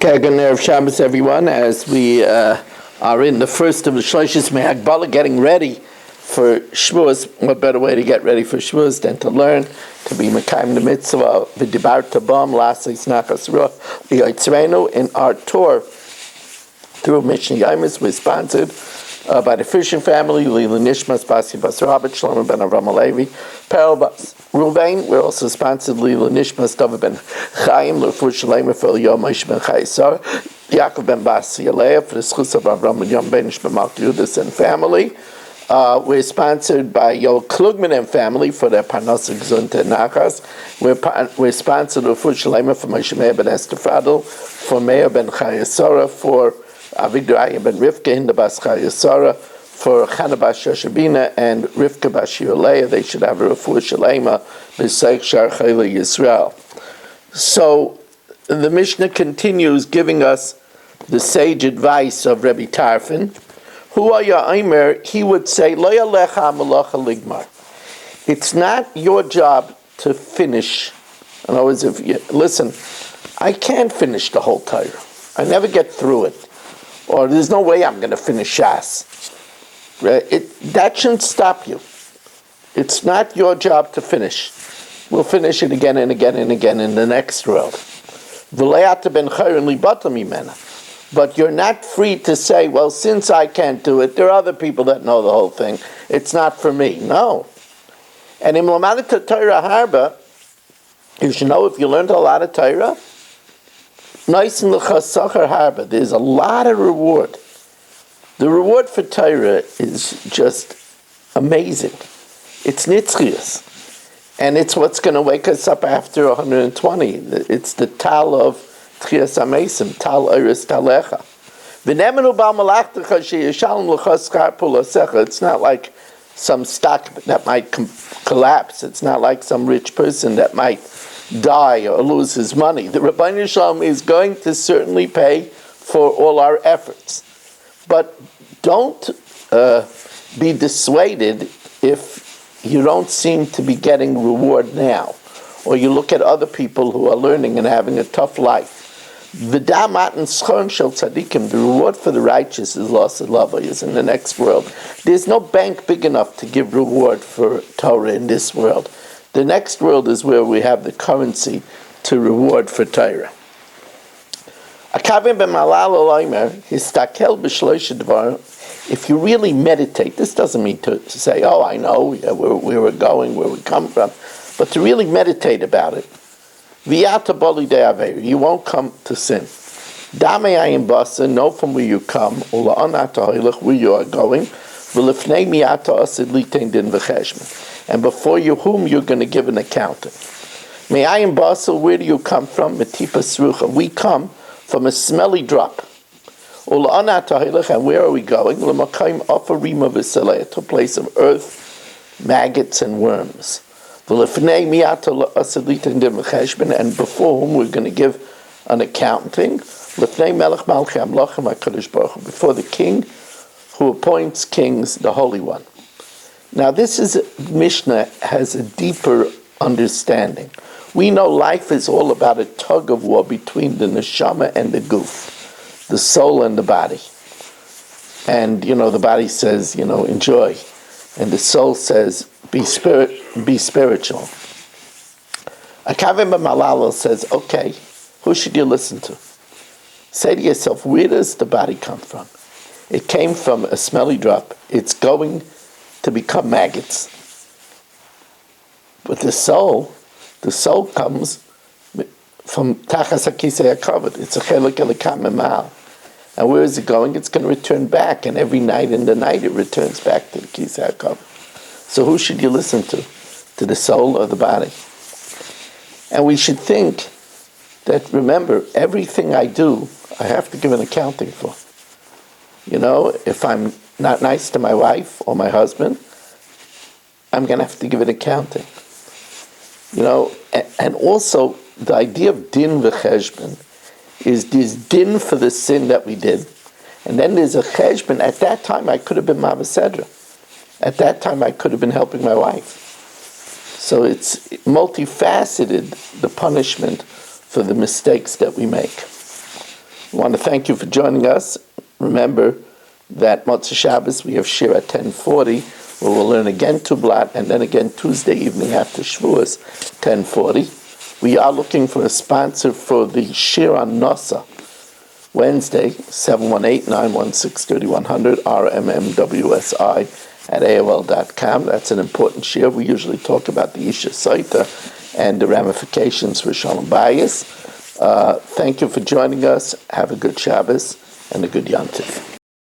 Kagan Erev Shabbos, everyone, as we are in the first of the Shloshis Me'Hagbala, getting ready for Shavuos. What better way to get ready for Shavuos than to learn, to be Mekayim the Mitzvah, V'dibar Tabam, Lasais Nachas Ruach, V'yotzreinu. In our tour through Mishna Yomis, we're sponsored by the Fishing family, Lila Nishmas, Basi Bas Rabbat, Shlomo ben Avram Alevi, Perel Bas Ruvain. We're also sponsored Lila Nishmas, David ben Chaim, L'Refur Shalema for Yomis ben Chaisar, Yaakov ben Bas Yaleah for the Schus of Avram and Yom ben Shbemal Yudis and family. We're sponsored by Yo Klugman and family for their Parnasa Gzunta and Nachas. We're sponsored L'Refur Shalema for Moshe Meir ben Esther Fadl, for Meir ben Chayesara, for Avigdor ben Rivka Hinda bas Chayesara, for Chana bas Shoshabina and Rivka bas Shiraleah. They should have a refuah shalema b'seich shar chayla Yisrael. So the Mishnah continues giving us the sage advice of Rebbe Tarfon. Hu haya omer, he would say, Lo yalecha malacha ligmar. It's not your job to finish. In other words, if you listen, I can't finish the whole Torah. I never get through it. Or there's no way I'm going to finish Shas. That shouldn't stop you. It's not your job to finish. We'll finish it again and again and again in the next world. But you're not free to say, well, since I can't do it, there are other people that know the whole thing. It's not for me. No. And in Lamadita Torah Harba, you should know if you learned a lot of Torah, there's a lot of reward. The reward for Torah is just amazing. It's nitzchias. And it's what's going to wake us up after 120. It's the tal of tchias amesim, tal iris talecha. It's not like some stock that might collapse. It's not like some rich person that might die or lose his money. The Rabbeinu Shalom is going to certainly pay for all our efforts. But don't be dissuaded if you don't seem to be getting reward now, or you look at other people who are learning and having a tough life. The reward for the righteous is lost at love, is in the next world. There's no bank big enough to give reward for Torah in this world. The next world is where we have the currency to reward for Torah. If you really meditate, this doesn't mean to say, oh, I know where we're going, where we come from, but to really meditate about it. You won't come to sin. Know from where you come, where you are going, and before you whom you're going to give an accounting. Where do you come from? We come from a smelly drop. And where are we going? To a place of earth, maggots, and worms. And before whom we're going to give an accounting. Before the king who appoints kings, the Holy One. Now Mishnah has a deeper understanding. We know life is all about a tug of war between the neshama and the guf, the soul and the body. And, the body says, enjoy. And the soul says, be spiritual. Akavim Malalo says, okay, who should you listen to? Say to yourself, where does the body come from? It came from a smelly drop. It's going to become maggots. But the soul comes from Tachas HaKisei HaKavod. It's a Chelek Elikam Emal. And where is it going? It's going to return back, and every night in the night it returns back to the Kisei HaKavod. So who should you listen to? To the soul or the body? And we should think that, remember, everything I do, I have to give an accounting for. If I'm not nice to my wife or my husband, I'm going to have to give an accounting. And also the idea of din v'cheshbon is this din for the sin that we did, and then there's a cheshbon. At that time, I could have been mavasedra. At that time, I could have been helping my wife. So it's multifaceted, the punishment for the mistakes that we make. We want to thank you for joining us. Remember that Motzei Shabbos we have Shir at 10:40, where we'll learn again Tublat, and then again Tuesday evening after Shavuos, 10:40. We are looking for a sponsor for the Shir on Nosa, Wednesday, 718-916-3100, RMMWSI at AOL.com. That's an important shir. We usually talk about the Isha Saita and the ramifications for Shalom Bayis. Thank you for joining us. Have a good Shabbos and a good Yom Tov.